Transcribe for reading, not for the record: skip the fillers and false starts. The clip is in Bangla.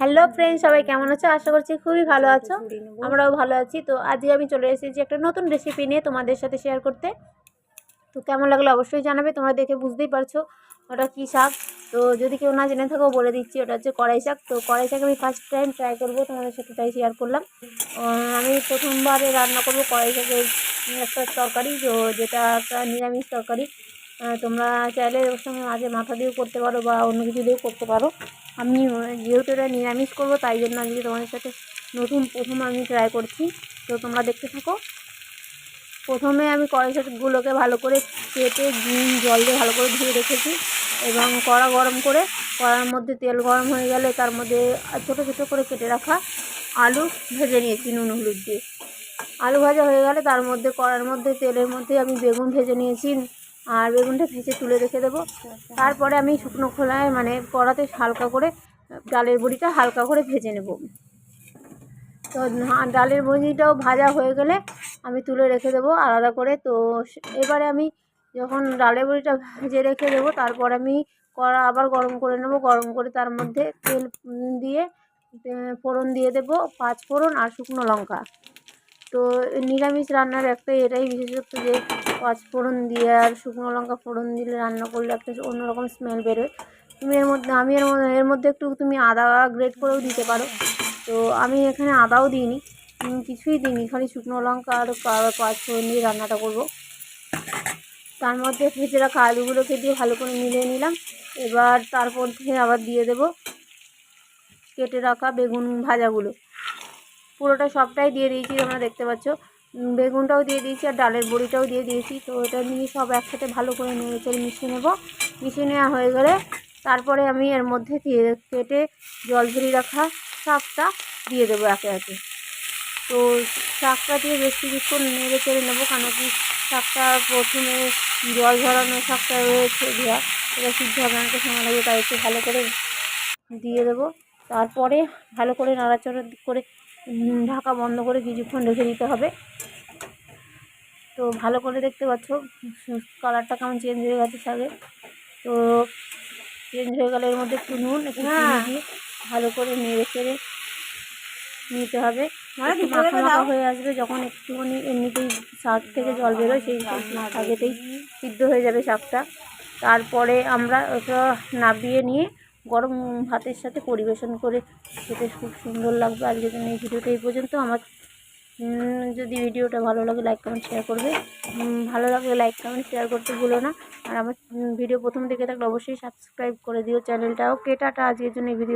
হ্যালো ফ্রেন্ড, সবাই কেমন আছো? আশা করছি খুবই ভালো আছো। আমরাও ভালো আছি। তো আজকে আমি চলে এসেছি একটা নতুন রেসিপি নিয়ে তোমাদের সাথে শেয়ার করতে। তো কেমন লাগলো অবশ্যই জানাবে। তোমরা দেখে বুঝতেই পারছো ওটা কী শাক। তো যদি কেউ না জেনে থাকো বলে দিচ্ছি, ওটা হচ্ছে কড়াই শাক। তো কড়াই শাক আমি ফার্স্ট টাইম ট্রাই করবো, তোমাদের সাথে তাই শেয়ার করলাম। আমি প্রথমবারে রান্না করবো কড়াই শাকের একটা তরকারি, তো যেটা একটা নিরামিষ তরকারি। তোমরা চাইলে ওর সঙ্গে মাঝে মাথা দিয়েও করতে পারো বা অন্য কিছু দিয়েও করতে পারো। আমি যেহেতু এটা নিরামিষ করবো, তাই জন্য আজকে তোমাদের সাথে প্রথম আমি ট্রাই করছি। তো তোমরা দেখতে থাকো। প্রথমে আমি কড়াই শাকগুলোকে ভালো করে কেটে জল দিয়ে ভালো করে ধুয়ে রেখেছি এবং কড়া গরম করে কড়ার মধ্যে তেল গরম হয়ে গেলে তার মধ্যে ছোটো ছোটো করে কেটে রাখা আলু ভেজে নিয়েছি নুন হলুদ দিয়ে। আলু ভাজা হয়ে গেলে তার মধ্যে কড়ার মধ্যে তেলের মধ্যে আমি বেগুন ভেজে নিয়েছি, আর বেগুনটা ভেজে তুলে রেখে দেবো। তারপরে আমি শুকনো খোলায় মানে কড়াতে হালকা করে ডালের বড়িটা হালকা করে ভেজে নেব। তো ডালের বড়িটাও ভাজা হয়ে গেলে আমি তুলে রেখে দেবো আলাদা করে। তো এবারে আমি যখন ডালের বড়িটা ভেজে রেখে দেবো, তারপর আমি কড়া আবার গরম করে নেব। গরম করে তার মধ্যে তেল দিয়ে ফোড়ন দিয়ে দেবো, 5 ফোড়ন আর শুকনো লঙ্কা। তো নিরামিষ রান্নার একটা এটাই বিশেষত্ব যে 5 ফোড়ন দিয়ে আর শুকনো লঙ্কা ফোড়ন দিলে রান্না করলে একটা অন্যরকম স্মেল বেরোয়। তুমি এর মধ্যে একটু তুমি আদা গ্রেট করেও দিতে পারো। তো আমি এখানে আদাও দিইনি, কিছুই দিইনি, খালি শুকনো লঙ্কা আর 5 ফোড়ন দিয়ে রান্নাটা করব। তার মধ্যে ভেজে রাখা আলুগুলোকে দিয়ে ভালো করে মিলিয়ে নিলাম। এবার তারপর থেকে আবার দিয়ে দেব কেটে রাখা বেগুন ভাজাগুলো। পুরোটা সবটাই দিয়ে দিয়েছি, তোমরা দেখতে পাচ্ছ। বেগুনটাও দিয়ে দিয়েছি আর ডালের বড়িটাও দিয়ে দিয়েছি। তো এটা নিয়ে সব একসাথে ভালো করে নেড়ে মিশিয়ে নেব। মিশিয়ে নেওয়া হয়ে গেলে তারপরে আমি এর মধ্যে কেটে জল ঝরিয়ে রাখা শাকটা দিয়ে দেবো একে একে। তো শাকটা দিয়ে বেশ কিছুক্ষণ নেড়ে চেড়ে নেবো, কেন কি শাকটা প্রথমে জল ঝরানো শাকটা রয়েছে দেওয়া, এটা সিদ্ধ হবে অনেকটা সময় লাগবে, তাই একটু ভালো করে দিয়ে দেবো। তারপরে ভালো করে নাড়াচাড়া করে ঢাকা বন্ধ করে কিছুক্ষণ রেখে দিতে হবে। তো ভালো করে দেখতে পাচ্ছ কালারটা কেমন চেঞ্জ হয়ে গেছে শাকে। তো চেঞ্জ হয়ে গেলে এর মধ্যে একটু নুন একটু চিনি দিয়ে ভালো করে নেড়ে চেড়ে নিতে হবে। মাখা মাখা হয়ে আসবে যখন একটুখানি এমনিতেই শাক থেকে জল বেরোয়, সেই আগেতেই সিদ্ধ হয়ে যাবে শাকটা। তারপরে আমরা ওটা নাবিয়ে নিয়ে গরম ভাতের সাথে পরিবেশন করে খেতে খুব সুন্দর লাগবে। আজকের জন্য এই ভিডিওটা এই পর্যন্ত। আমার যদি ভিডিওটা ভালো লাগে লাইক কমেন্ট শেয়ার করবে। ভালো লাগলে লাইক কমেন্ট শেয়ার করতে ভুলো না। আর আমার ভিডিও প্রথম থেকে থাকলে অবশ্যই সাবস্ক্রাইব করে দিও চ্যানেলটাও। টাটা, আজকের জন্য এই ভিডিও।